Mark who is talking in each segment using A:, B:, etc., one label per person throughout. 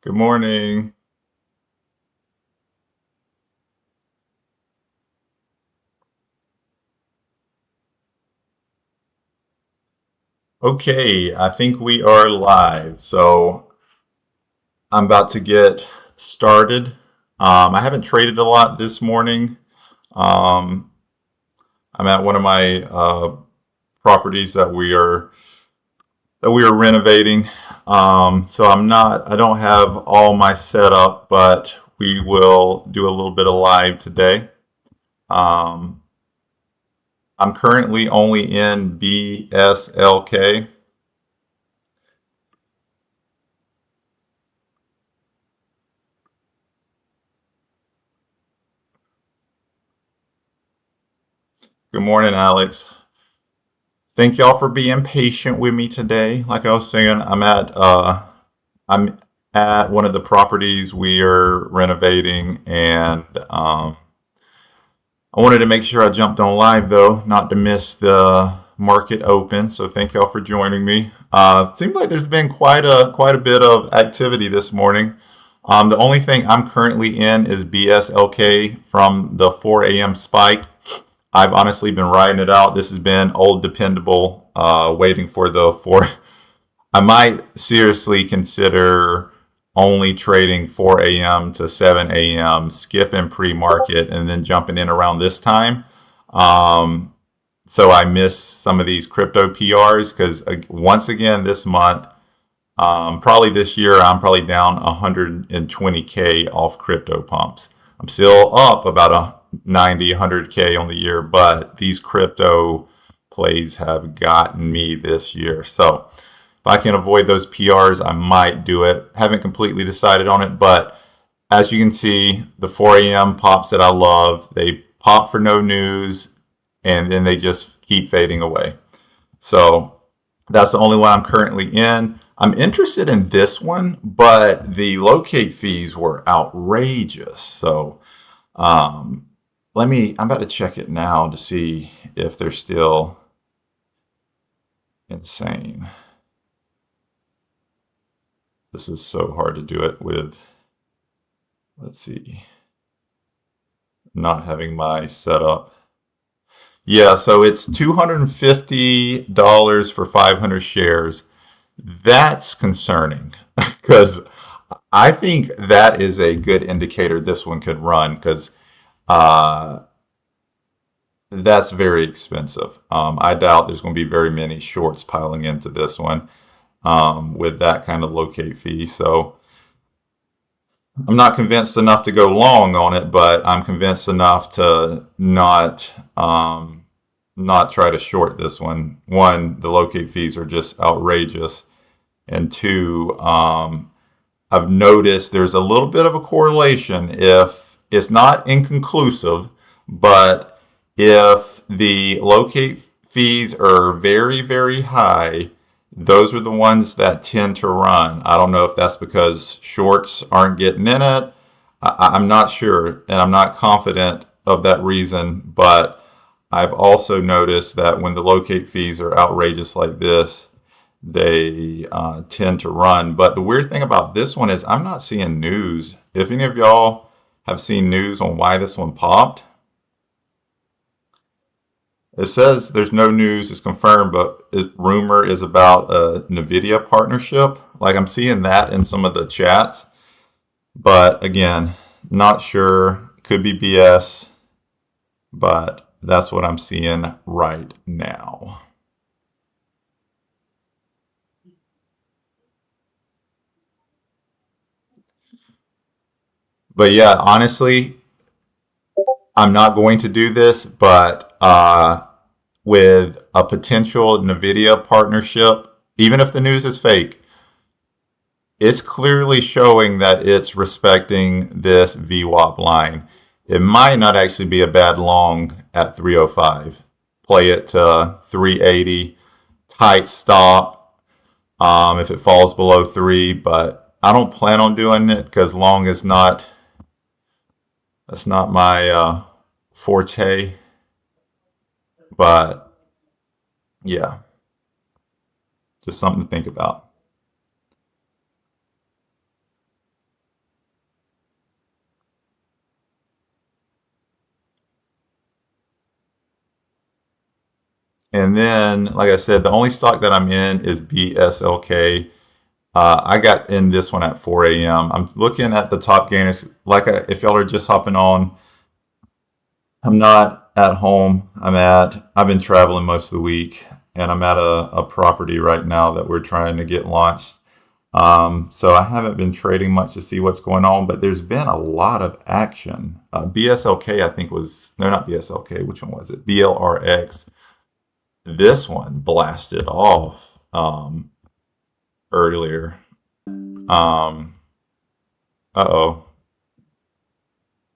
A: Good morning. Okay, I think we are live. So I'm about to get started. I haven't traded a lot this morning. Um, I'm at one of my properties that we are renovating. So I don't have all my setup, but we will do a little bit of live today. Um, I'm currently only in BSLK. Good morning, Alex. Thank y'all for being patient with me today. Like I was saying, I'm at one of the properties we are renovating, and I wanted to make sure I jumped on live though, not to miss the market open. So thank y'all for joining me. Seems like there's been quite a bit of activity this morning. The only thing I'm currently in is BSLK from the 4 a.m. spike. I've honestly been riding it out. This has been old dependable, waiting for the 4. I might seriously consider only trading 4 a.m. to 7 a.m., skipping pre-market, and then jumping in around this time. Um, so I miss some of these crypto PRs because once again this month, probably this year, I'm probably down 120K off crypto pumps. I'm still up about a 90, 100K on the year, but these crypto plays have gotten me this year. So if I can avoid those PRs, I might do it. Haven't completely decided on it, but as you can see, the 4 a.m. pops that I love, they pop for no news, and then they just keep fading away. So that's the only one I'm currently in. I'm interested in this one, but the locate fees were outrageous. So um, I'm about to check it now to see if they're still insane. This is so hard to do it with, let's see, not having my setup. Yeah, so it's $250 for 500 shares. That's concerning because I think that is a good indicator this one could run because uh, that's very expensive. I doubt there's going to be very many shorts piling into this one with that kind of locate fee. So I'm not convinced enough to go long on it, but I'm convinced enough to not try to short this one. One, the locate fees are just outrageous, and two, I've noticed there's a little bit of a correlation. If it's not inconclusive, but if the locate fees are very, very high, those are the ones that tend to run. I don't know if that's because shorts aren't getting in it. I'm not sure, and I'm not confident of that reason, but I've also noticed that when the locate fees are outrageous like this, they tend to run. But the weird thing about this one is I'm not seeing news. If any of y'all have seen news on why this one popped, it says there's no news, it's confirmed, but rumor is about a NVIDIA partnership. Like I'm seeing that in some of the chats. But again, not sure. Could be BS, but that's what I'm seeing right now. But yeah, honestly, I'm not going to do this, but with a potential NVIDIA partnership, even if the news is fake, it's clearly showing that it's respecting this VWAP line. It might not actually be a bad long at 305. Play it to 380, tight stop if it falls below 3, but I don't plan on doing it because long is not, that's not my forte. But yeah, just something to think about. And then, like I said, the only stock that I'm in is BSLK. I got in this one at 4 a.m. I'm looking at the top gainers. If y'all are just hopping on, I'm not at home. I've been traveling most of the week, and I'm at a property right now that we're trying to get launched. So I haven't been trading much to see what's going on, but there's been a lot of action. BSLK, I think no, not BSLK. Which one was it? BLRX. This one blasted off earlier.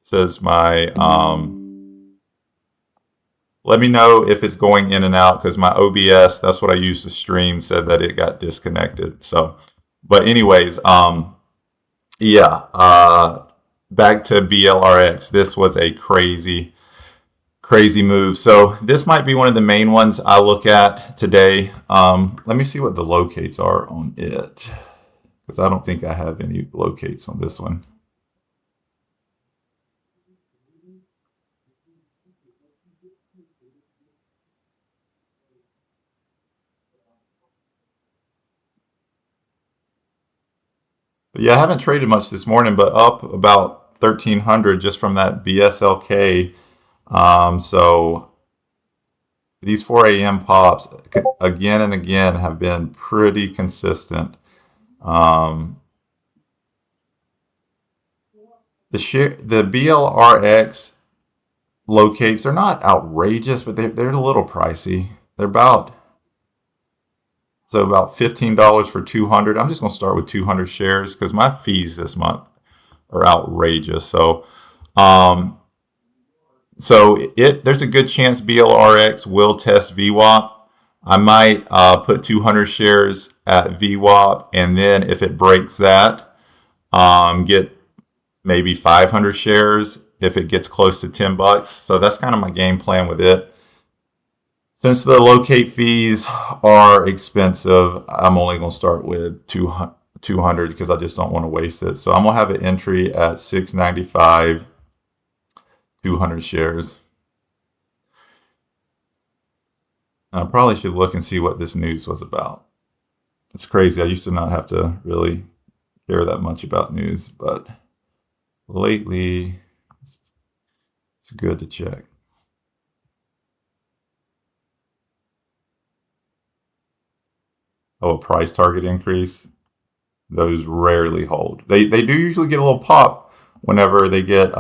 A: Says my let me know if it's going in and out, because my OBS, that's what I use to stream, said that it got disconnected. So, but anyways, yeah, back to BLRX. This was a crazy move. So this might be one of the main ones I look at today. Let me see what the locates are on it, because I don't think I have any locates on this one. But yeah, I haven't traded much this morning, but up about 1,300 just from that BSLK. So these 4 a.m. pops again and again have been pretty consistent. The BLRX locates, they're not outrageous, but they're a little pricey. They're about $15 for 200. I'm just going to start with 200 shares because my fees this month are outrageous. So there's a good chance BLRX will test VWAP. I might put 200 shares at VWAP, and then if it breaks that, get maybe 500 shares if it gets close to $10. So that's kind of my game plan with it. Since the locate fees are expensive, I'm only going to start with 200 because I just don't want to waste it. So I'm going to have an entry at $6.95, 200 shares. I probably should look and see what this news was about. It's crazy. I used to not have to really care that much about news, but lately it's good to check. Oh, a price target increase. Those rarely hold. They do usually get a little pop whenever they get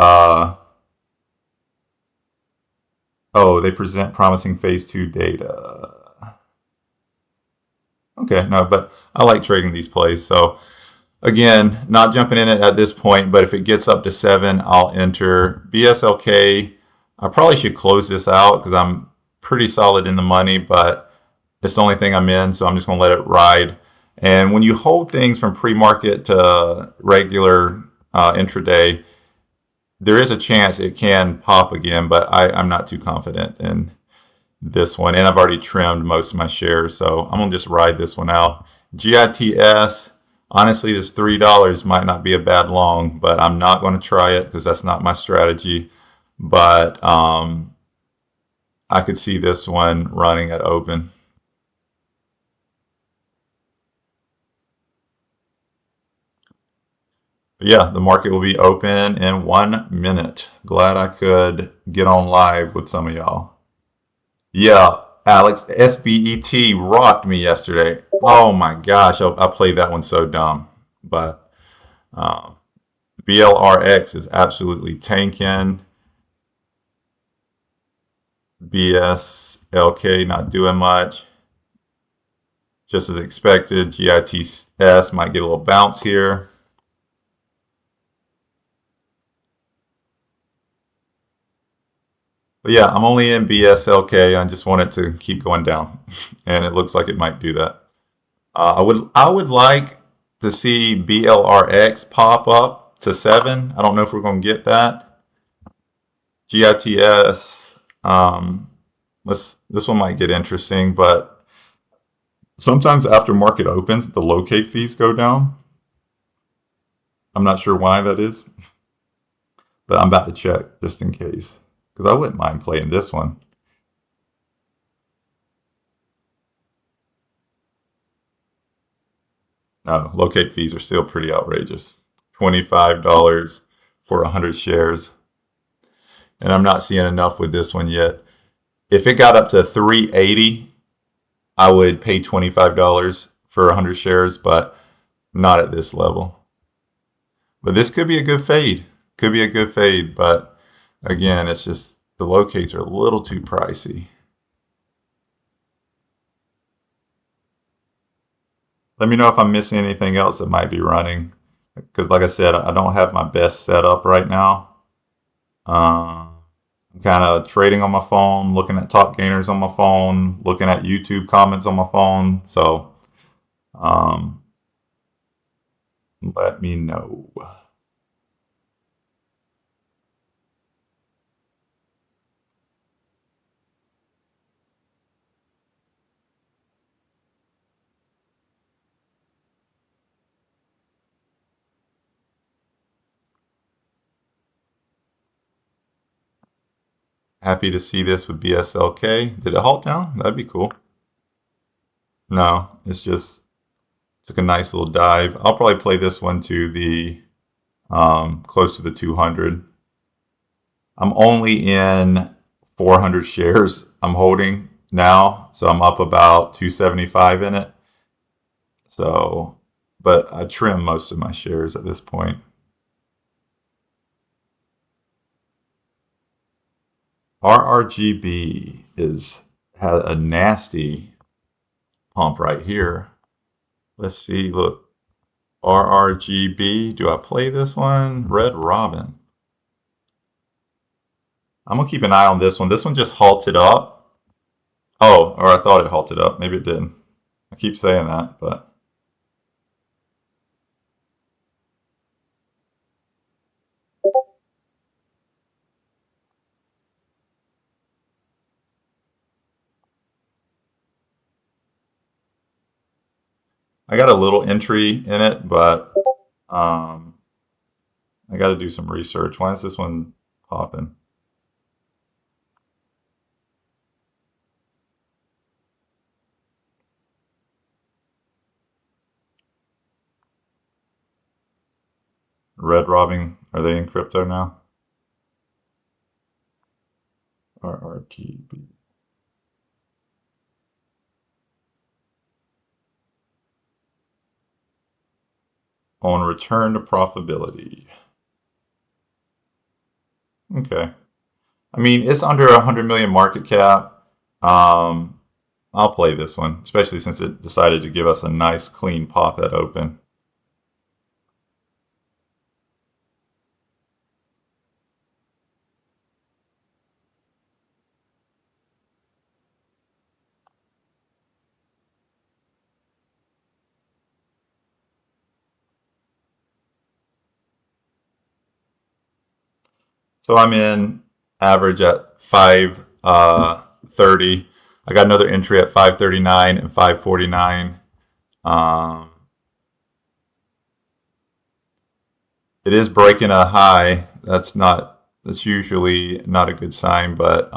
A: they present promising phase 2 data. Okay, no, but I like trading these plays. So again, not jumping in it at this point, but if it gets up to 7, I'll enter. BSLK, I probably should close this out because I'm pretty solid in the money, but it's the only thing I'm in, so I'm just going to let it ride. And when you hold things from pre-market to regular intraday, there is a chance it can pop again, but I'm not too confident in this one. And I've already trimmed most of my shares, so I'm going to just ride this one out. GITS, honestly, this $3 might not be a bad long, but I'm not going to try it because that's not my strategy. But I could see this one running at open. Yeah, the market will be open in 1 minute. Glad I could get on live with some of y'all. Yeah, Alex, SBET rocked me yesterday. Oh my gosh, I played that one so dumb. But BLRX is absolutely tanking. BSLK not doing much. Just as expected, GITS might get a little bounce here. But yeah, I'm only in BSLK. I just want it to keep going down, and it looks like it might do that. I would like to see BLRX pop up to 7. I don't know if we're going to get that. GITS, this one might get interesting, but sometimes after market opens, the locate fees go down. I'm not sure why that is, but I'm about to check just in case, because I wouldn't mind playing this one. No, locate fees are still pretty outrageous. $25 for 100 shares. And I'm not seeing enough with this one yet. If it got up to 380, I would pay $25 for 100 shares, but not at this level. But this could be a good fade. Could be a good fade, but again, it's just the locates are a little too pricey. Let me know if I'm missing anything else that might be running. Because like I said, I don't have my best setup right now. I'm kind of trading on my phone, looking at top gainers on my phone, looking at YouTube comments on my phone. So let me know. Happy to see this with BSLK. Did it halt down? That'd be cool. No, it's just took a nice little dive. I'll probably play this one to the close to the 200. I'm only in 400 shares I'm holding now, so I'm up about 275 in it. So, but I trim most of my shares at this point. RRGB has a nasty pump right here. Let's see, look. RRGB, do I play this one? Red Robin. I'm gonna keep an eye on this one. This one just halted up. Oh, or I thought it halted up. Maybe it didn't. I keep saying that, but I got a little entry in it, but I got to do some research. Why is this one popping? Red Robin, are they in crypto now? RRGB. On return to profitability. Okay. I mean, it's under 100 million market cap. I'll play this one, especially since it decided to give us a nice clean pop at open. So I'm in average at 530. I got another entry at 539 and 549. It is breaking a high. That's usually not a good sign, but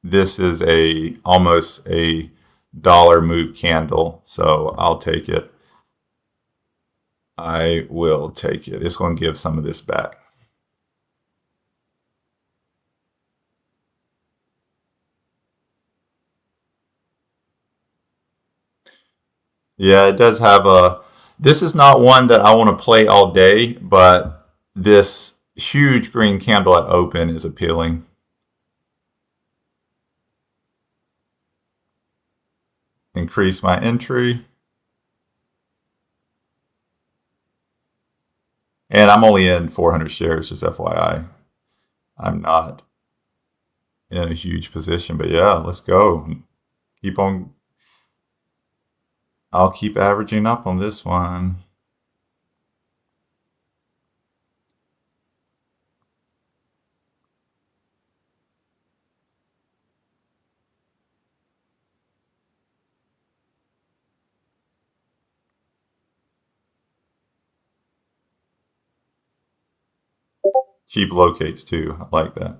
A: this is almost a dollar move candle, so I'll take it. I will take it. It's going to give some of this back. Yeah, it does have a. This is not one that I want to play all day, but this huge green candle at open is appealing. Increase my entry. And I'm only in 400 shares, just FYI. I'm not in a huge position, but yeah, let's go. Keep on. I'll keep averaging up on this one. Cheap locates too. I like that.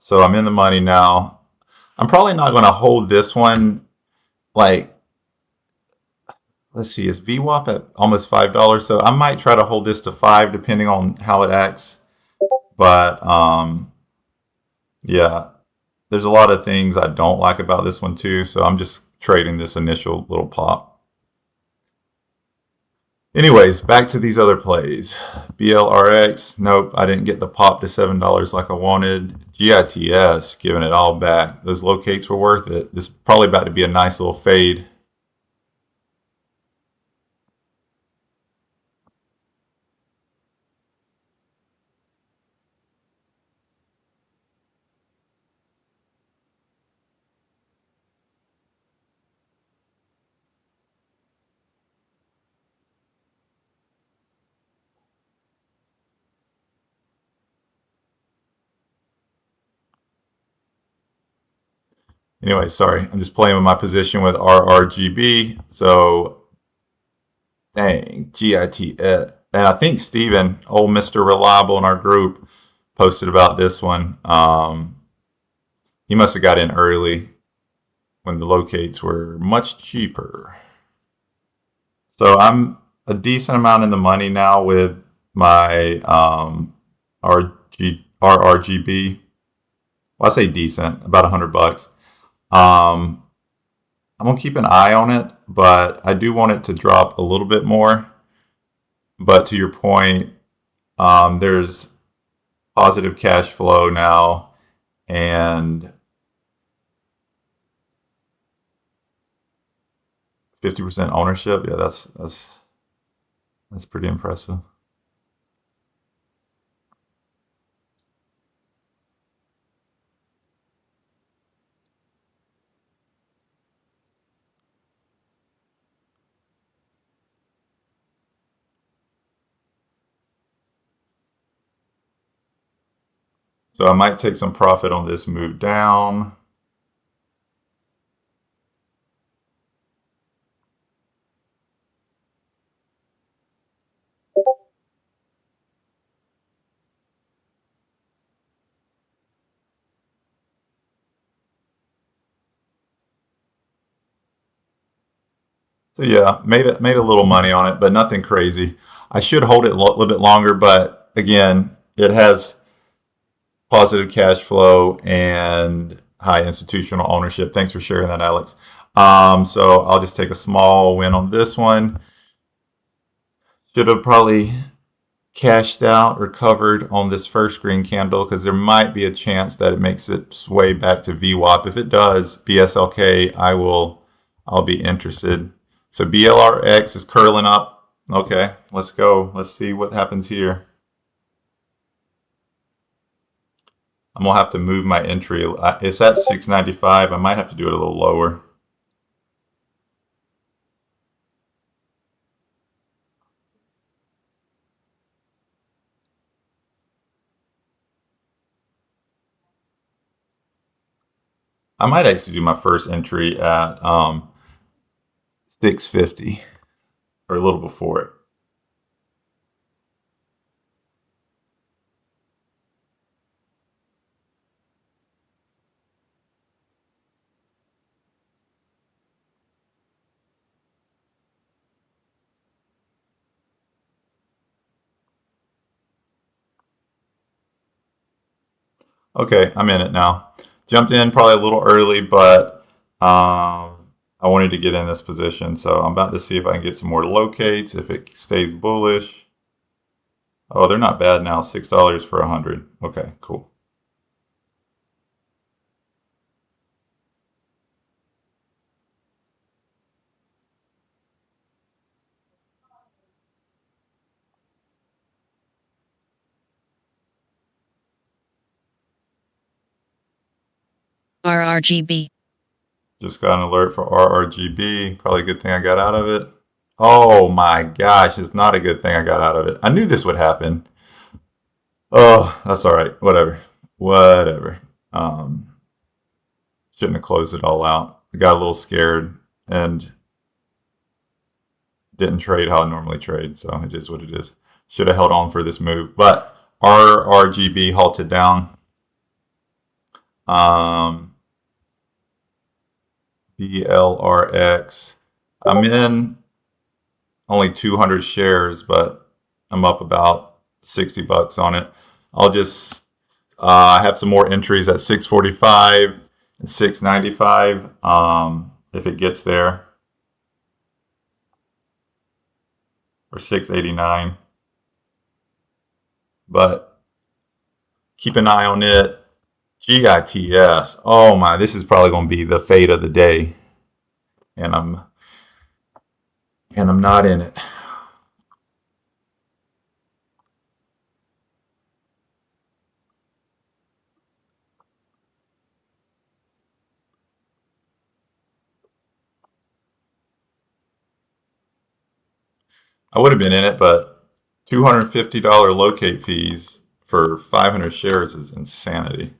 A: So I'm in the money now. I'm probably not going to hold this one. Like, let's see, is VWAP at almost $5? So I might try to hold this to 5 depending on how it acts. But yeah, there's a lot of things I don't like about this one too. So I'm just trading this initial little pop. Anyways, back to these other plays. BLRX, nope, I didn't get the pop to $7 like I wanted. GITS, giving it all back. Those locates were worth it. This is probably about to be a nice little fade. Anyway, sorry, I'm just playing with my position with RRGB. So, dang, GITS. And I think Steven, old Mr. Reliable in our group, posted about this one. He must have got in early when the locates were much cheaper. So I'm a decent amount in the money now with my RRGB. Well, I say decent, about $100. I'm gonna keep an eye on it, but I do want it to drop a little bit more. But to your point, there's positive cash flow now, and 50% ownership. Yeah, that's pretty impressive. So I might take some profit on this move down. So yeah, made a little money on it, but nothing crazy. I should hold it a little bit longer, but again, it has positive cash flow and high institutional ownership. Thanks for sharing that, Alex. So I'll just take a small win on this one. Should have probably cashed out or covered on this first green candle because there might be a chance that it makes its way back to VWAP. If it does, BSLK, I'll be interested. So BLRX is curling up. Okay, let's go. Let's see what happens here. I'm gonna have to move my entry. It's at 695. I might have to do it a little lower. I might actually do my first entry at 650 or a little before it. Okay, I'm in it now. Jumped in probably a little early, but I wanted to get in this position. So I'm about to see if I can get some more locates, if it stays bullish. Oh, they're not bad now. $6 for 100. Okay, cool.
B: RRGB.
A: Just got an alert for RRGB. Probably a good thing I got out of it. Oh my gosh, it's not a good thing I got out of it. I knew this would happen. Oh, that's all right. Whatever. Whatever. Shouldn't have closed it all out. I got a little scared and didn't trade how I normally trade. So it is what it is. Should have held on for this move. But RRGB halted down. BLRX. I'm in only 200 shares, but I'm up about 60 bucks on it. I'll just have some more entries at 645 and 695 if it gets there, or 689. But keep an eye on it. GITS. Oh my, this is probably going to be the fate of the day, and I'm not in it. I would have been in it, but $250 locate fees for 500 shares is insanity.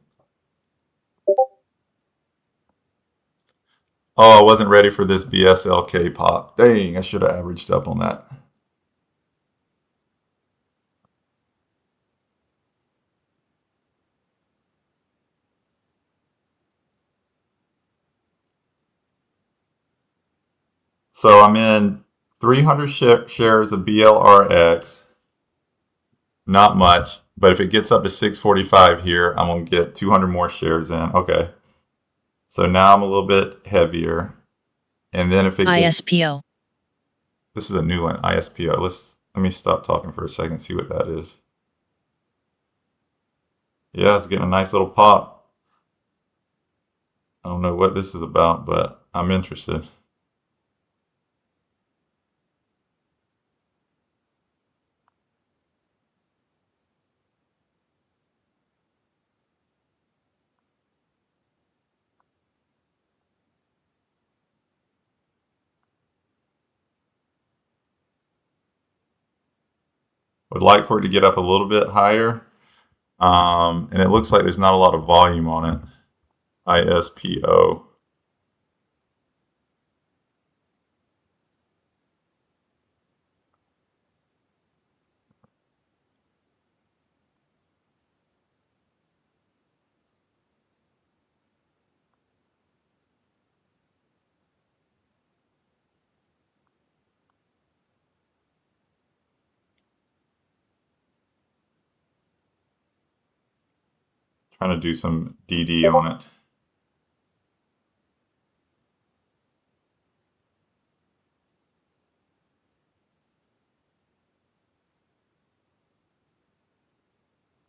A: Oh, I wasn't ready for this BSLK pop. Dang, I should have averaged up on that. So I'm in 300 shares of BLRX. Not much, but if it gets up to 645 here, I'm going to get 200 more shares in. Okay. So now I'm a little bit heavier. And then if it gets,
B: ISPO.
A: This is a new one, ISPO. Let me stop talking for a second, see what that is. Yeah, it's getting a nice little pop. I don't know what this is about, but I'm interested. Would like for it to get up a little bit higher. And it looks like there's not a lot of volume on it. ISPO. Trying to do some DD on it.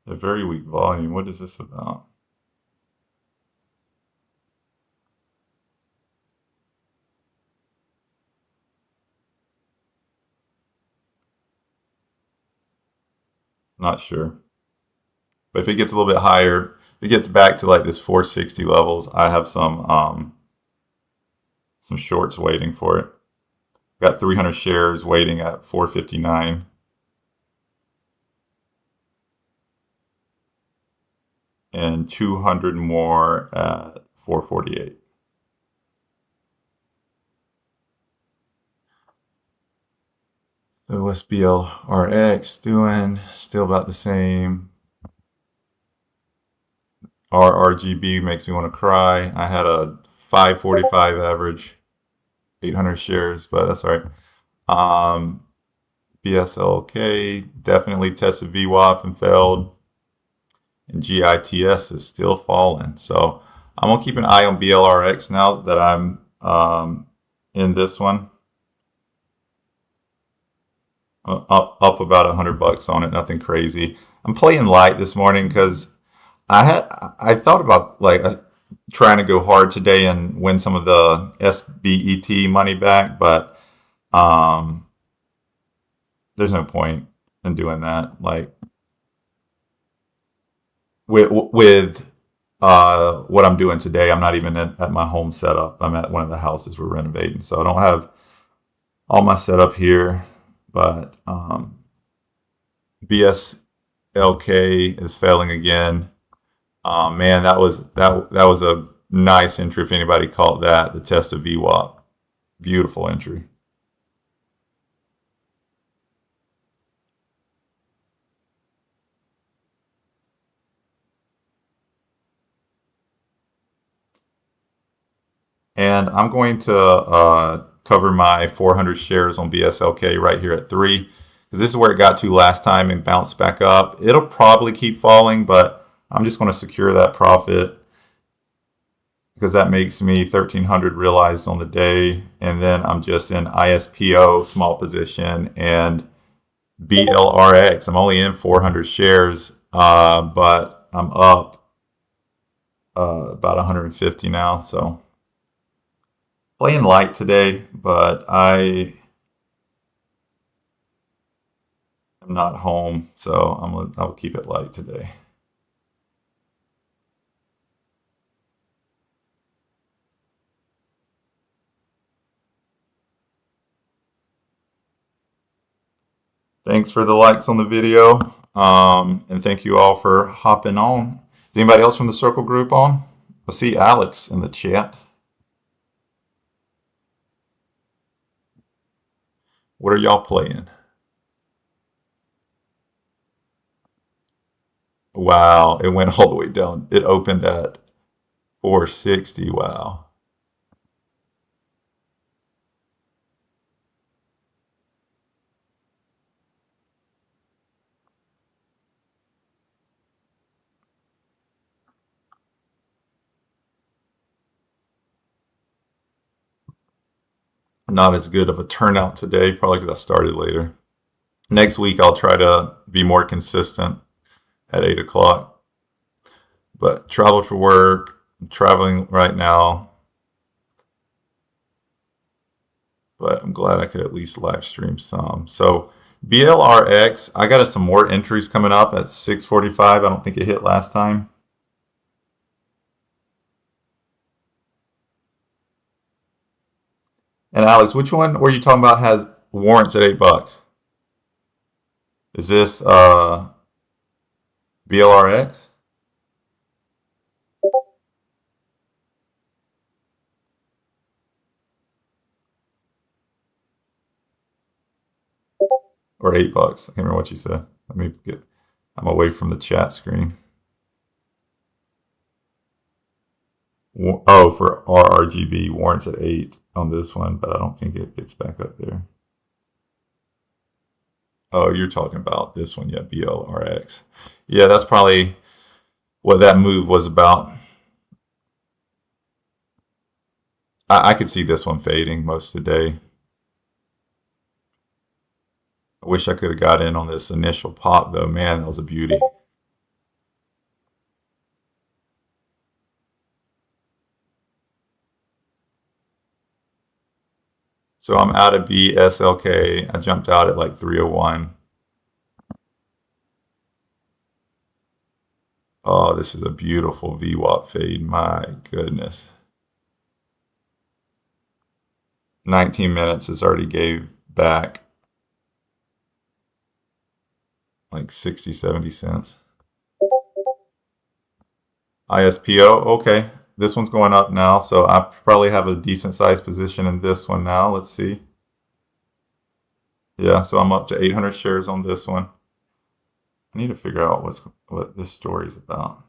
A: A very weak volume. What is this about? Not sure. But if it gets a little bit higher, if it gets back to like this 460 levels, I have some shorts waiting for it. Got 300 shares waiting at 459. And 200 more at 448. The SBLRX doing still about the same. RRGB makes me want to cry. I had a 545 average, 800 shares, but that's all right. BSLK definitely tested VWAP and failed. And GITS is still falling. So I'm going to keep an eye on BLRX now that I'm in this one. Up about $100 on it, nothing crazy. I'm playing light this morning because I thought about like trying to go hard today and win some of the SBET money back, but there's no point in doing that. Like with what I'm doing today, I'm not even at my home setup. I'm at one of the houses we're renovating, so I don't have all my setup here. But BSLK is failing again. Man, that was a nice entry. If anybody caught that, the test of VWAP, beautiful entry. And I'm going to cover my 400 shares on BSLK right here at 3. Because this is where it got to last time and bounced back up. It'll probably keep falling, but I'm just going to secure that profit because that makes me 1,300 realized on the day. And then I'm just in ISPO, small position, and BLRX. I'm only in 400 shares, but I'm up about 150 now. So playing light today, but I am not home, so I'll keep it light today. Thanks for the likes on the video, and thank you all for hopping on. Is anybody else from the Circle group on? I see Alex in the chat. What are y'all playing? Wow, it went all the way down. It opened at 460. Wow. Not as good of a turnout today, probably because I started later. Next week, I'll try to be more consistent at 8 o'clock. But traveled for work. I'm traveling right now. But I'm glad I could at least live stream some. So BLRX, I got some more entries coming up at 6:45. I don't think it hit last time. And Alex, which one were you talking about has warrants at $8? Is this BLRX? Or $8? I can't remember what you said. Let me get, I'm away from the chat screen. Oh, for RRGB, warrants at 8 on this one, but I don't think it gets back up there. Oh, you're talking about this one, yeah, BLRX. Yeah, that's probably what that move was about. I could see this one fading most of the day. I wish I could have got in on this initial pop, though. Man, that was a beauty. So I'm out of BSLK. I jumped out at like 301. Oh, this is a beautiful VWAP fade. My goodness. 19 minutes has already gave back like 60, 70 cents. ISPO, okay. This one's going up now, so I probably have a decent sized position in this one now. Let's see. Yeah, so I'm up to 800 shares on this one. I need to figure out what this story is about.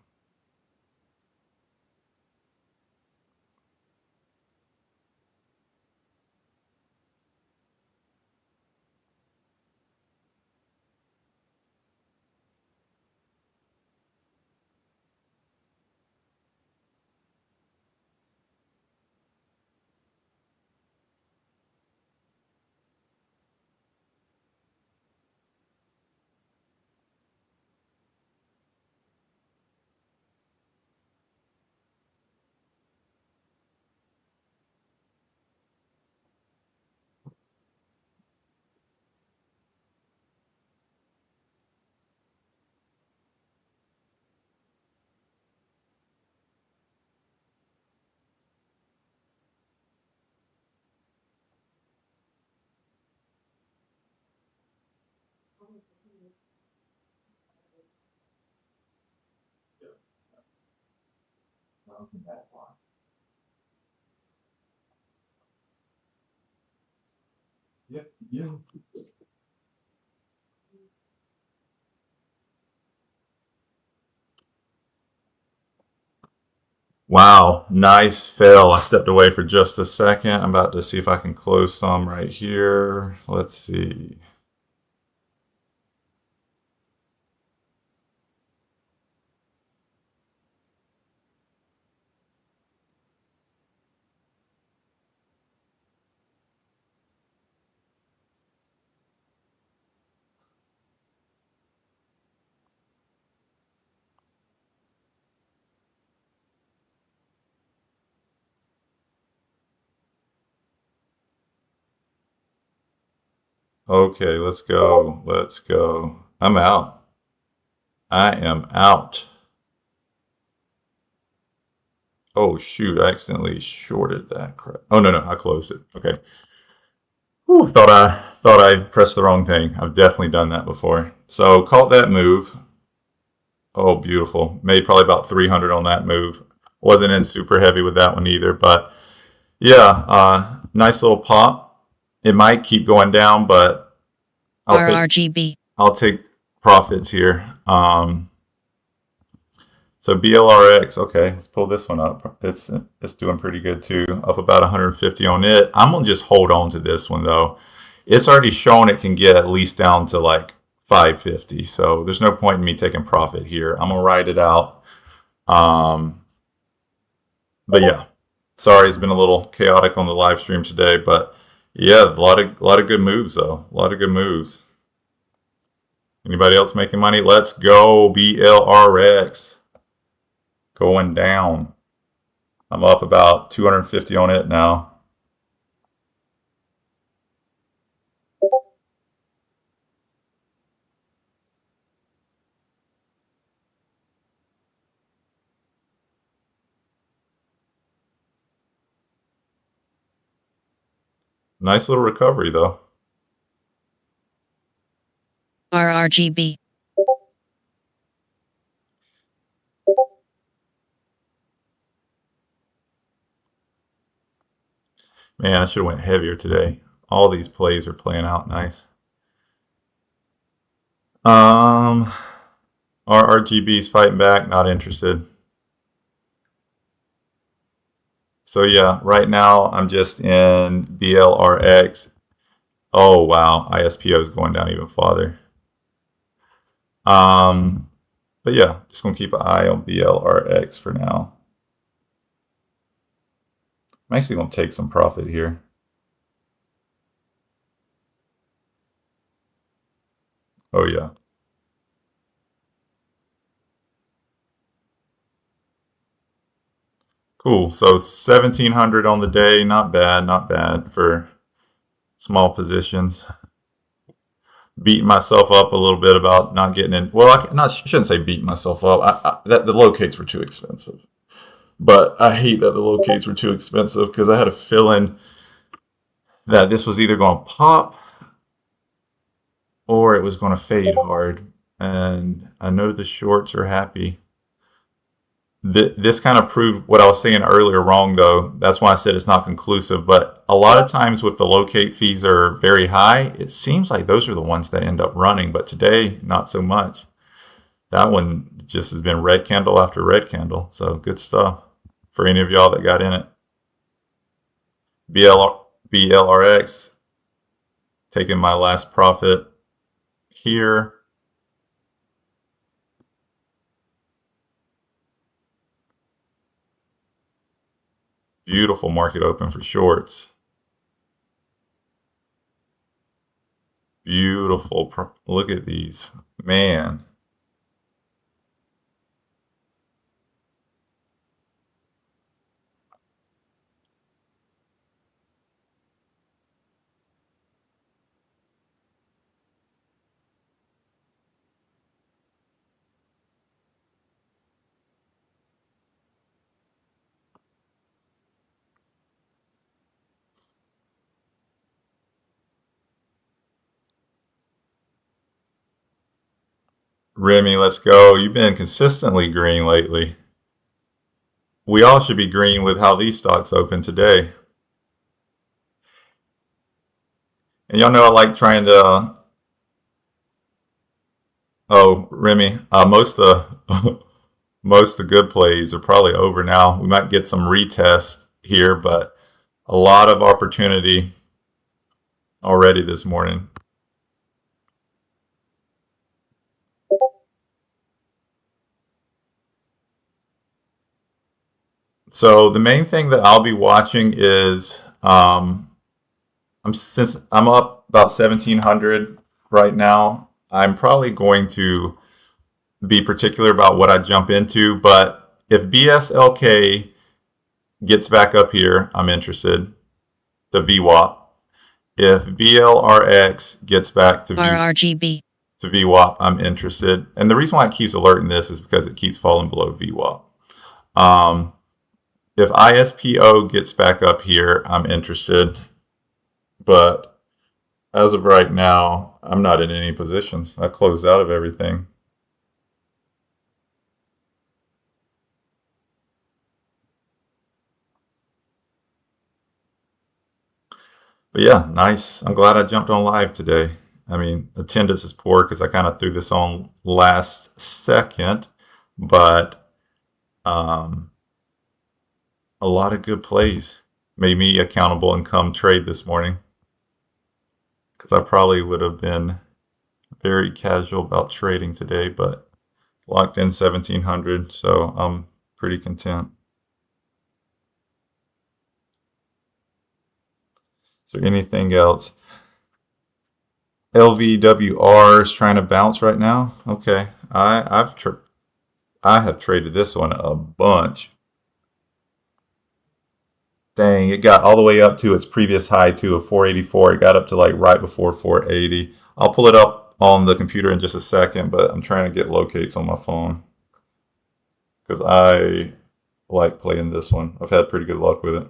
A: Yeah, yeah. Wow, nice fill. I stepped away for just a second. I'm about to see if I can close some right here. Let's see. Okay, let's go. Let's go. I'm out. I am out. Oh shoot, I accidentally shorted that crap. Oh no, I closed it. Okay. Whew, thought I pressed the wrong thing. I've definitely done that before. So caught that move. Oh, beautiful. Made probably about 300 on that move. Wasn't in super heavy with that one either, but yeah, nice little pop. It might keep going down, but
B: RRGB.
A: I'll take profits here. So BLRX, okay, let's pull this one up. It's doing pretty good too, up about 150 on it. I'm gonna just hold on to this one though. It's already shown it can get at least down to like 550, so there's no point in me taking profit here. I'm gonna ride it out. But yeah, sorry, it's been a little chaotic on the live stream today, but yeah, a lot of good moves though. A lot of good moves. Anybody else making money? Let's go BLRX. Going down. I'm up about 250 on it now. Nice little recovery though.
B: RRGB.
A: Man, I should have went heavier today. All these plays are playing out nice. RRGB's fighting back, not interested. So yeah, right now I'm just in BLRX. Oh wow, ISPO is going down even farther. But yeah, just gonna keep an eye on BLRX for now. I'm actually gonna take some profit here. Oh yeah. Cool. So 1700 on the day, not bad for small positions. Beating myself up a little bit about not getting in. Well, I shouldn't say beating myself up. That the locates were too expensive. But I hate that the locates were too expensive because I had a feeling that this was either going to pop or it was going to fade hard. And I know the shorts are happy. This kind of proved what I was saying earlier wrong, though. That's why I said it's not conclusive. But a lot of times, if the locate fees are very high, it seems like those are the ones that end up running. But today, not so much. That one just has been red candle after red candle. So good stuff for any of y'all that got in it. BLRX, taking my last profit here. Beautiful market open for shorts. Beautiful. Look at these. Man. Remy, let's go. You've been consistently green lately. We all should be green with how these stocks open today. And y'all know I like trying to. Oh, Remy, most of most of the good plays are probably over now. We might get some retests here, but a lot of opportunity already this morning. So the main thing that I'll be watching is since I'm up about 1,700 right now, I'm probably going to be particular about what I jump into. But if BSLK gets back up here, I'm interested. The VWAP. If BLRX gets back to
B: RRGB.
A: To VWAP, I'm interested. And the reason why it keeps alerting this is because it keeps falling below VWAP. If ISPO gets back up here, I'm interested. But as of right now, I'm not in any positions. I closed out of everything. But yeah, nice. I'm glad I jumped on live today. I mean, attendance is poor because I kind of threw this on last second, but a lot of good plays made me accountable and come trade this morning, because I probably would have been very casual about trading today, but locked in 1,700, so I'm pretty content. Is there anything else? LVWR is trying to bounce right now. Okay, I have traded this one a bunch. Dang, it got all the way up to its previous high too of 484. It got up to like right before 480. I'll pull it up on the computer in just a second, but I'm trying to get locates on my phone because I like playing this one. I've had pretty good luck with it.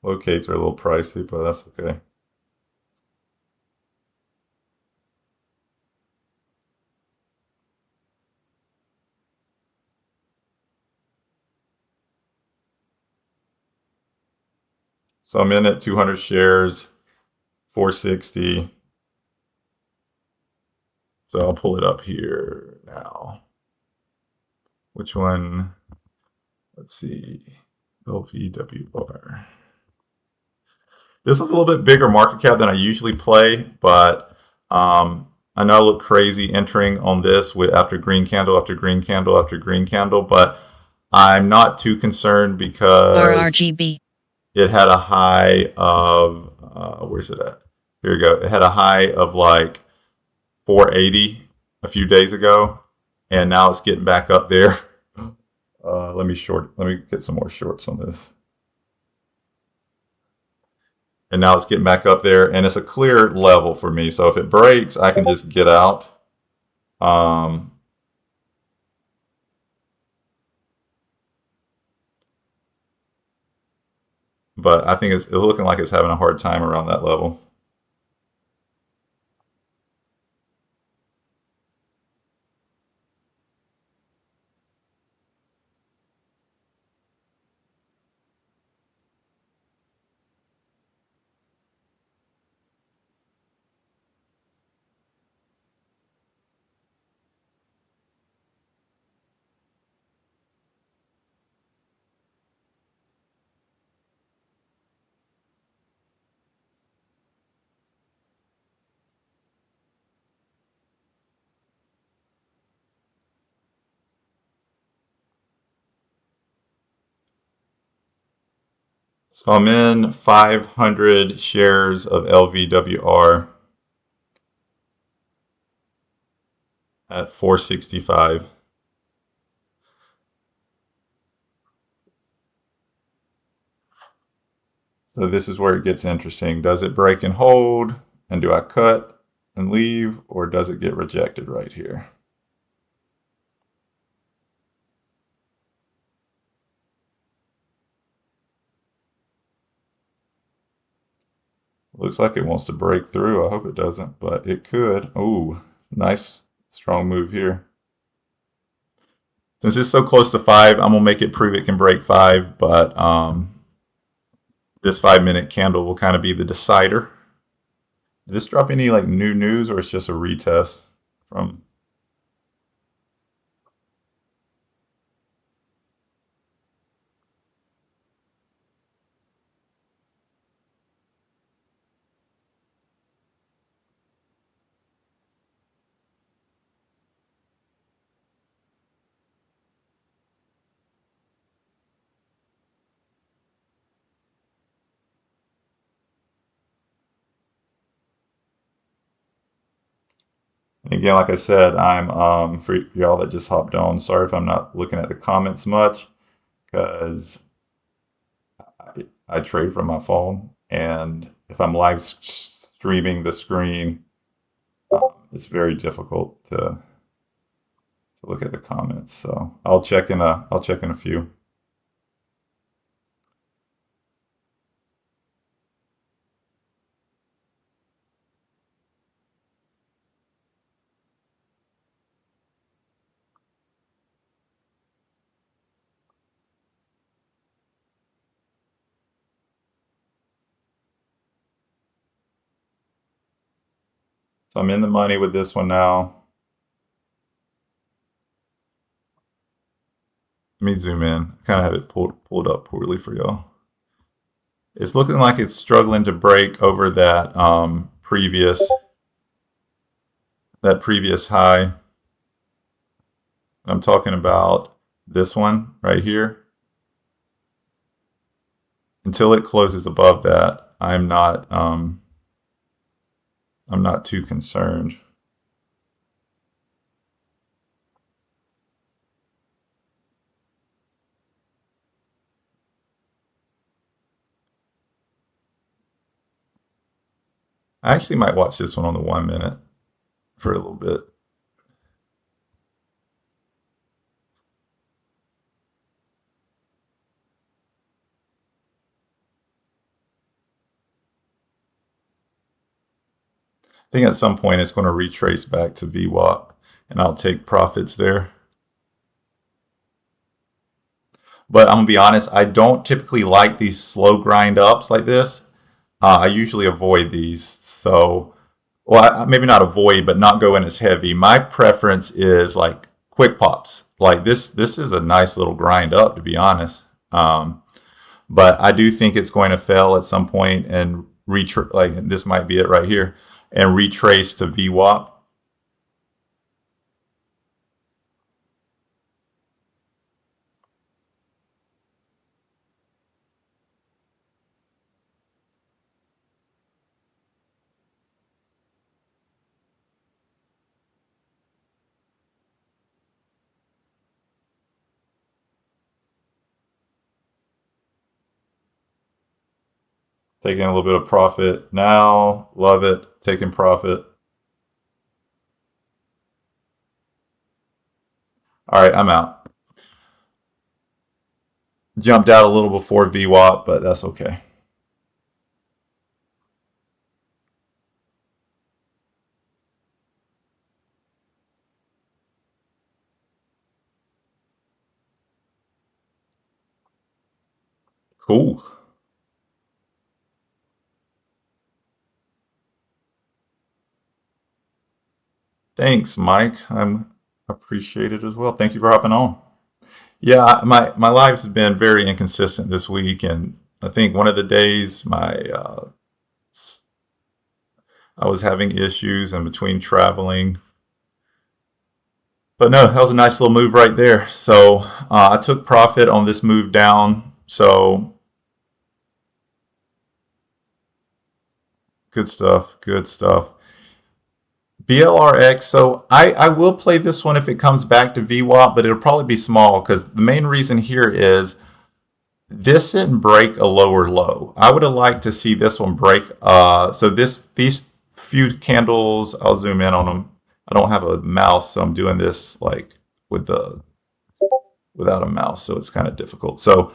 A: Locates are a little pricey, but that's okay. So I'm in at 200 shares, 460. So I'll pull it up here now. Which one? Let's see. LVWR. This was a little bit bigger market cap than I usually play, but I know I look crazy entering on this with after green candle, after green candle, after green candle, but I'm not too concerned because
B: RRGB.
A: It had a high of, where's it at? Here we go. It had a high of like 480 a few days ago, and now it's getting back up there. Let me get some more shorts on this. And now it's getting back up there, and it's a clear level for me. So if it breaks, I can just get out. But I think it's looking like it's having a hard time around that level. So I'm in 500 shares of LVWR at 465. So this is where it gets interesting. Does it break and hold? And do I cut and leave? Or does it get rejected right here? Looks like it wants to break through. I hope it doesn't, but it could. Ooh, nice strong move here. Since it's so close to 5, I'm going to make it prove it can break 5, but this 5-minute candle will kind of be the decider. Did this drop any like new news, or it's just a retest from? Again, like I said, I'm for y'all that just hopped on. Sorry if I'm not looking at the comments much, because I trade from my phone, and if I'm live streaming the screen, it's very difficult to look at the comments. So I'll check in a few. So I'm in the money with this one now. Let me zoom in. I kind of have it pulled up poorly for y'all. It's looking like it's struggling to break over that previous high. I'm talking about this one right here. Until it closes above that, I'm not too concerned. I actually might watch this one on the 1 minute for a little bit. I think at some point it's going to retrace back to VWAP, and I'll take profits there. But I'm going to be honest, I don't typically like these slow grind ups like this. I usually avoid these. So, well, maybe not avoid, but not go in as heavy. My preference is like quick pops. Like this is a nice little grind up, to be honest. But I do think it's going to fail at some point and like this might be it right here, and retrace to VWAP. Taking a little bit of profit now. Love it. Taking profit. All right, I'm out. Jumped out a little before VWAP, but that's okay. Cool. Thanks, Mike. I'm appreciated as well. Thank you for hopping on. Yeah, my lives have been very inconsistent this week, and I think one of the days I was having issues in between traveling. But no, that was a nice little move right there. So I took profit on this move down. So good stuff. Good stuff. BLRX. So I will play this one if it comes back to VWAP, but it'll probably be small because the main reason here is this didn't break a lower low. I would have liked to see this one break. So these few candles, I'll zoom in on them. I don't have a mouse, so I'm doing this like without a mouse, so it's kind of difficult. So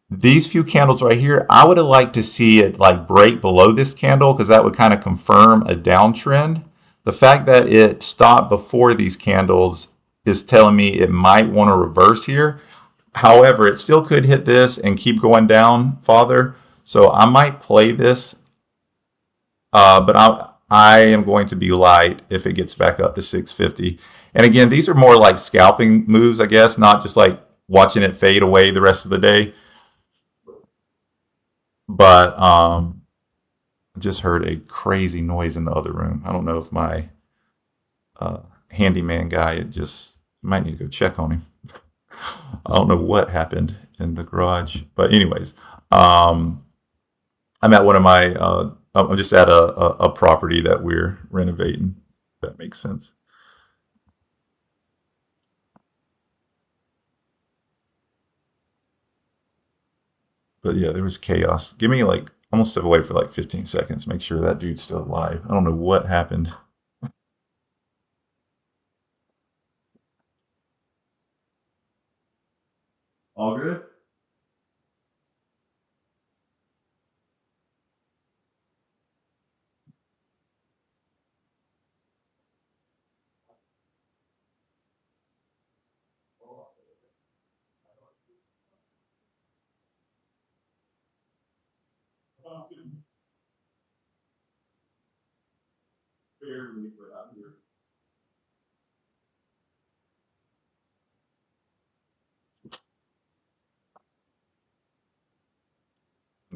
A: these few candles right here, I would have liked to see it like break below this candle because that would kind of confirm a downtrend. The fact that it stopped before these candles is telling me it might want to reverse here. However, it still could hit this and keep going down farther. So I might play this, but I am going to be light if it gets back up to 650. And again, these are more like scalping moves, I guess, not just like watching it fade away the rest of the day. But I just heard a crazy noise in the other room. I don't know if my handyman guy just might need to go check on him. I don't know what happened in the garage. But anyways, I'm at one of my, I'm just at a property that we're renovating. If that makes sense. But yeah, there was chaos. Give me like, I'm gonna step away for like 15 seconds. Make sure that dude's still alive. I don't know what happened. All good?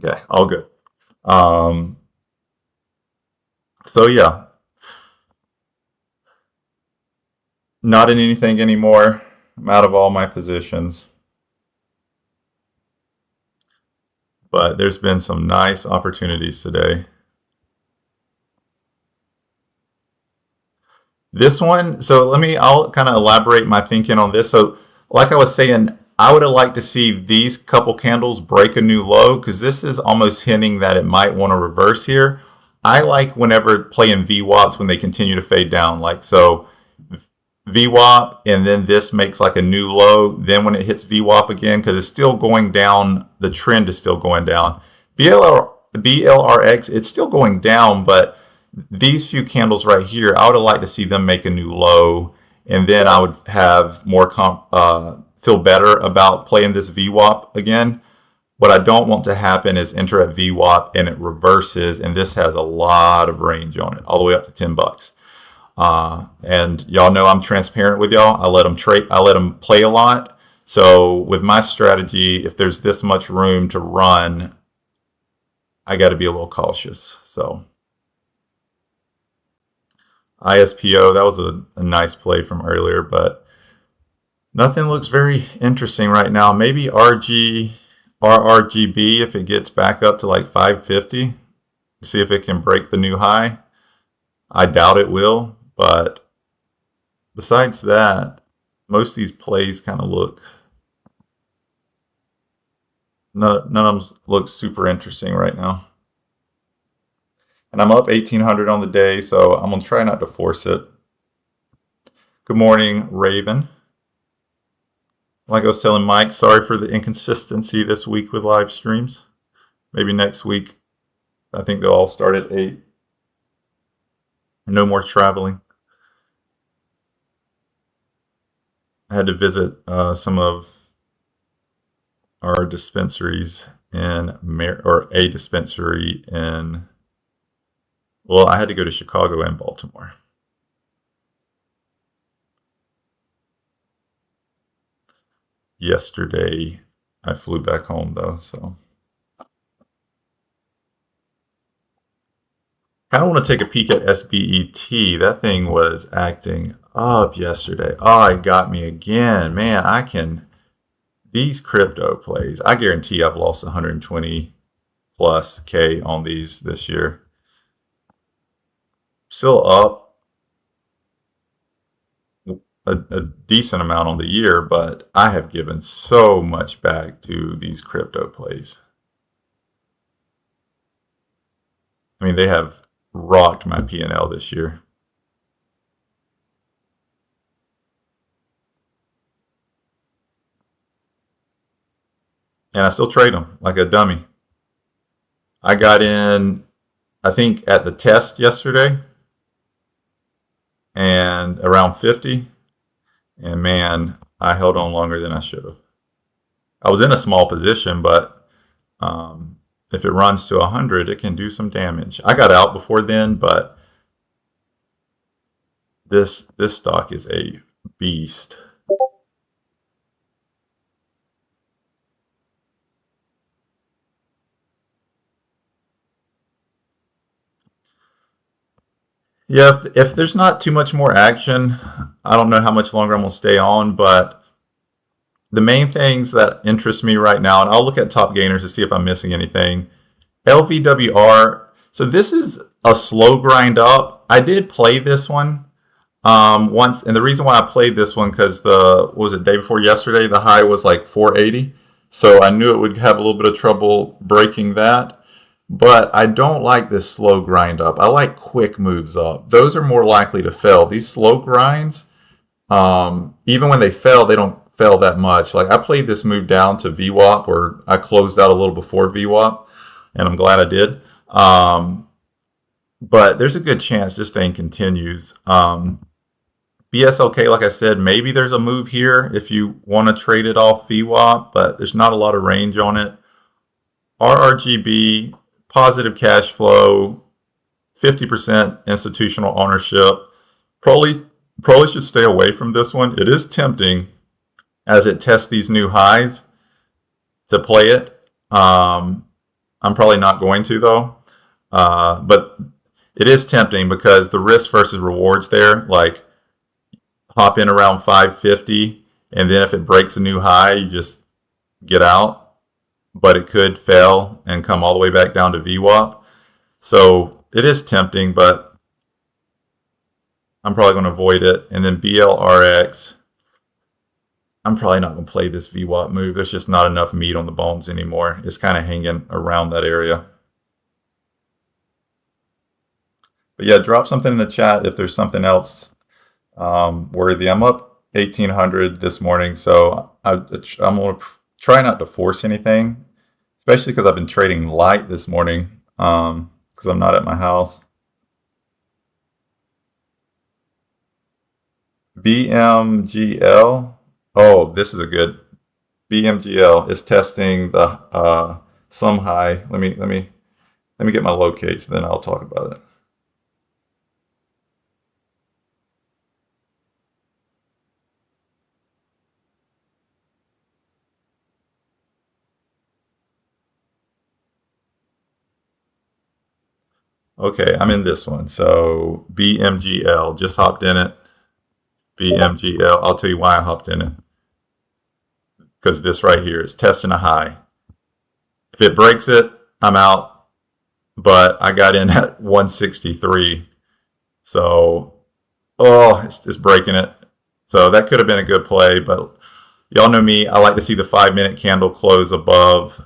A: Okay, all good. Um, so yeah, not in anything anymore. I'm out of all my positions. But there's been some nice opportunities today. This one, so I'll kind of elaborate my thinking on this. So, like I was saying, I would have liked to see these couple candles break a new low because this is almost hinting that it might want to reverse here. I like whenever playing VWAPs when they continue to fade down. Like, so VWAP and then this makes like a new low. Then when it hits VWAP again, because it's still going down, the trend is still going down. BLRX, it's still going down, but these few candles right here, I would have liked to see them make a new low, and then I would have more feel better about playing this VWAP again. What I don't want to happen is enter at VWAP and it reverses, and this has a lot of range on it, all the way up to $10. And y'all know I'm transparent with y'all. I let them trade. I let them play a lot. So with my strategy, if there's this much room to run, I got to be a little cautious. So ISPO, that was a nice play from earlier, but nothing looks very interesting right now. Maybe RRGB if it gets back up to like 550. See if it can break the new high. I doubt it will, but besides that, most of these plays kind of look, none of them look super interesting right now. And I'm up 1,800 on the day, so I'm going to try not to force it. Good morning, Raven. Like I was telling Mike, sorry for the inconsistency this week with live streams. Maybe next week, I think they'll all start at 8. No more traveling. I had to visit some of our dispensaries or a dispensary in, well, I had to go to Chicago and Baltimore. Yesterday, I flew back home though, so. Kind of want to take a peek at SBET. That thing was acting up yesterday. Oh, it got me again. Man, these crypto plays, I guarantee I've lost 120 plus K on these this year. Still up a decent amount on the year, but I have given so much back to these crypto plays. I mean, they have rocked my P&L this year. And I still trade them like a dummy. I got in, I think, at the test yesterday and around 50. And man, I held on longer than I should have. I was in a small position, but if it runs to 100, it can do some damage. I got out before then, but This stock is a beast. Yeah, if there's not too much more action, I don't know how much longer I'm going to stay on, but the main things that interest me right now, and I'll look at top gainers to see if I'm missing anything. LVWR. So this is a slow grind up. I did play this one once, and the reason why I played this one because what was it, day before yesterday, the high was like 480. So I knew it would have a little bit of trouble breaking that. But I don't like this slow grind up. I like quick moves up. Those are more likely to fail. These slow grinds, even when they fail, they don't fail that much. Like I played this move down to VWAP, or I closed out a little before VWAP, and I'm glad I did. But there's a good chance this thing continues. BSLK, like I said, maybe there's a move here if you want to trade it off VWAP, but there's not a lot of range on it. RRGB, positive cash flow, 50% institutional ownership. Probably should stay away from this one. It is tempting as it tests these new highs to play it. I'm probably not going to though. But it is tempting because the risk versus rewards there, like hop in around 550, and then if it breaks a new high, you just get out. But it could fail and come all the way back down to VWAP. So it is tempting, but I'm probably going to avoid it. And then BLRX, I'm probably not going to play this VWAP move. There's just not enough meat on the bones anymore. It's kind of hanging around that area. But yeah, drop something in the chat if there's something else worthy. I'm up 1,800 this morning, so I'm going to try not to force anything, especially because I've been trading light this morning because I'm not at my house. BMGL. Oh, this is a good BMGL. Is testing the some high. Let me get my locates, then I'll talk about it. Okay, I'm in this one. So BMGL, just hopped in it. BMGL, I'll tell you why I hopped in it. Because this right here is testing a high. If it breaks it, I'm out. But I got in at 163. So, it's breaking it. So that could have been a good play. But y'all know me. I like to see the 5-minute candle close above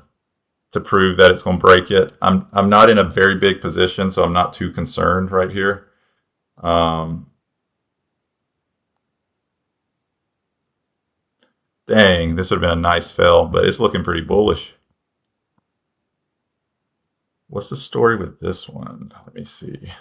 A: to prove that it's going to break it. I'm not in a very big position, so I'm not too concerned right here. Dang, this would have been a nice fill, but it's looking pretty bullish. What's the story with this one? Let me see.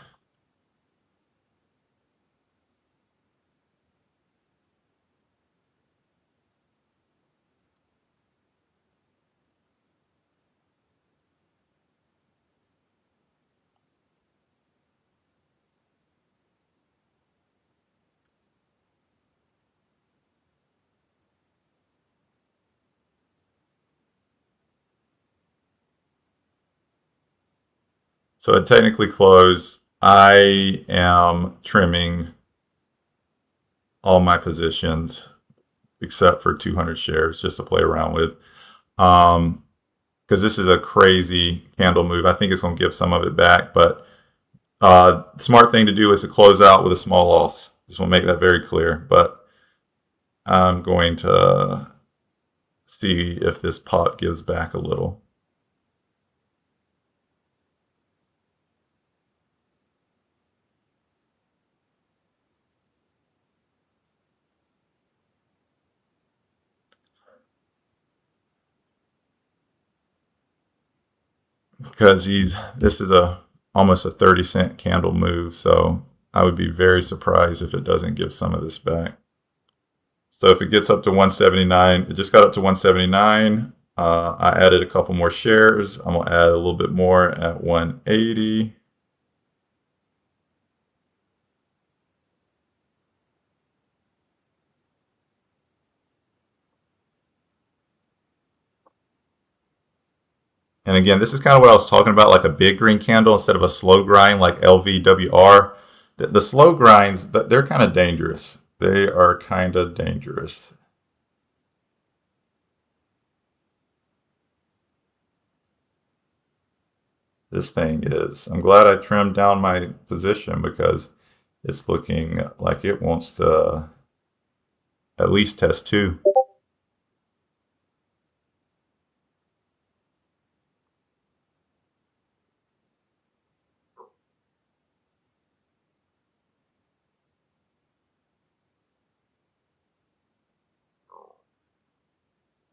A: So it technically closed. I am trimming all my positions except for 200 shares just to play around with. Because this is a crazy candle move. I think it's going to give some of it back, but smart thing to do is to close out with a small loss. Just want to make that very clear. But I'm going to see if this pot gives back a little. Because this is almost a 30-cent candle move, so I would be very surprised if it doesn't give some of this back. So if it gets up to 179, it just got up to 179. I added a couple more shares. I'm gonna add a little bit more at 180. And again, this is kind of what I was talking about, like a big green candle instead of a slow grind like LVWR. The slow grinds, they're kind of dangerous. They are kind of dangerous. This thing is, I'm glad I trimmed down my position because it's looking like it wants to at least test 2.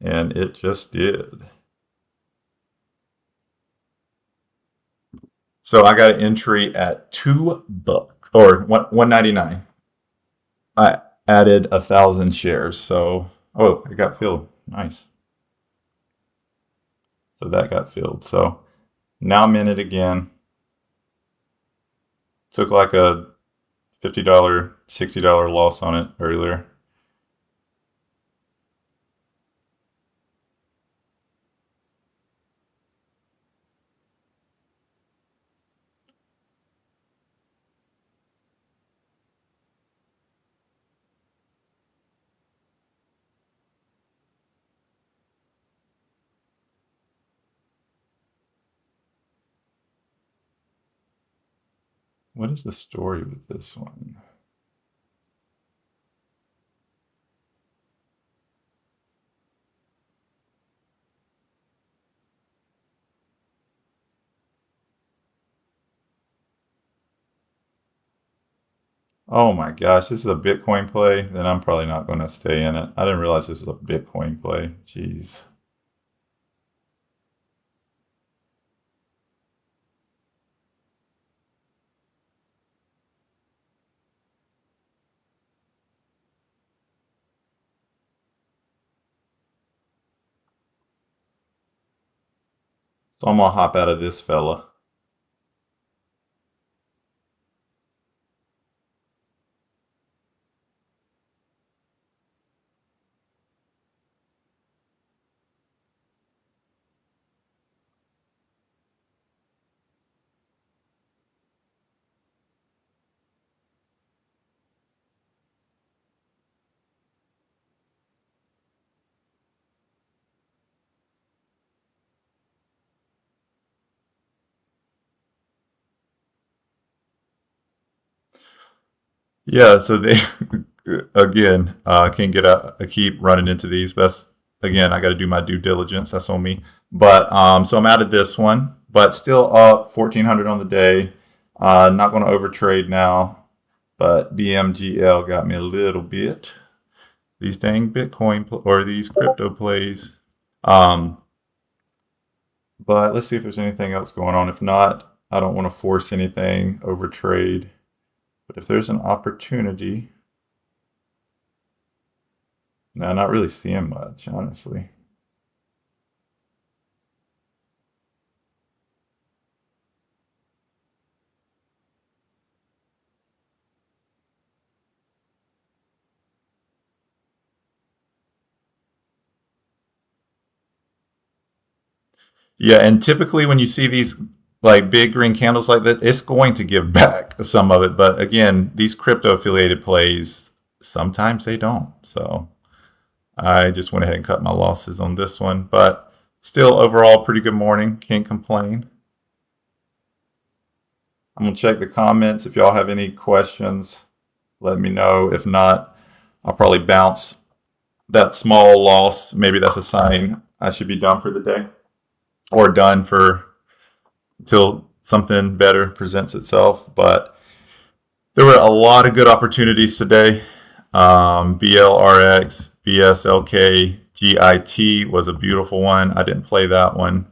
A: And it just did. So I got an entry at $2 or $1.99. I added 1,000 shares. So, oh, it got filled. Nice. So that got filled. So now I'm in it again. Took like a $50, $60 loss on it earlier. What is the story with this one? Oh my gosh, this is a Bitcoin play? Then I'm probably not going to stay in it. I didn't realize this was a Bitcoin play. Jeez. So I'm going to hop out of this fella. Yeah, so they again can't get out. I keep running into these, but that's, again, I got to do my due diligence. That's on me. But so I'm out of this one, but still up 1,400 on the day. Not going to overtrade now, but BMGL got me a little bit. These dang Bitcoin or these crypto plays. But let's see if there's anything else going on. If not, I don't want to force anything, overtrade. But if there's an opportunity, no, not really seeing much, honestly. Yeah, and typically when you see these like big green candles like that, it's going to give back some of it. But again, these crypto affiliated plays, sometimes they don't. So I just went ahead and cut my losses on this one. But still, overall, pretty good morning. Can't complain. I'm going to check the comments. If y'all have any questions, let me know. If not, I'll probably bounce that small loss. Maybe that's a sign I should be done for the day or done for until something better presents itself. But there were a lot of good opportunities today. BLRX, BSLK, GIT was a beautiful one. I didn't play that one.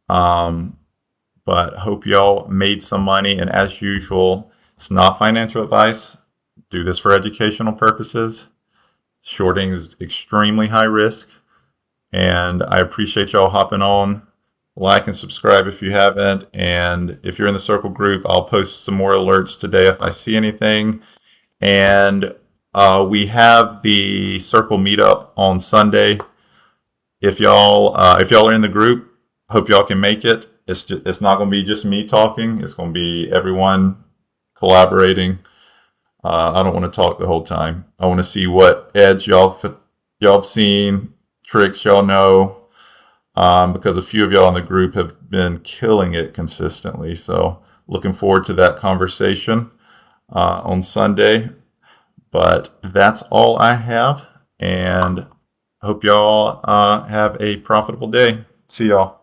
A: But hope y'all made some money. And as usual, it's not financial advice. Do this for educational purposes. Shorting is extremely high risk. And I appreciate y'all hopping on. Like and subscribe if you haven't. And if you're in the Circle group, I'll post some more alerts today if I see anything. And we have the Circle meetup on Sunday. If y'all are in the group, Hope y'all can make it. It's not going to be just me talking. It's going to be everyone collaborating. I don't want to talk the whole time. I want to see what edge y'all have seen, tricks y'all know, because a few of y'all in the group have been killing it consistently. So looking forward to that conversation on Sunday. But that's all I have, and hope y'all have a profitable day. See y'all.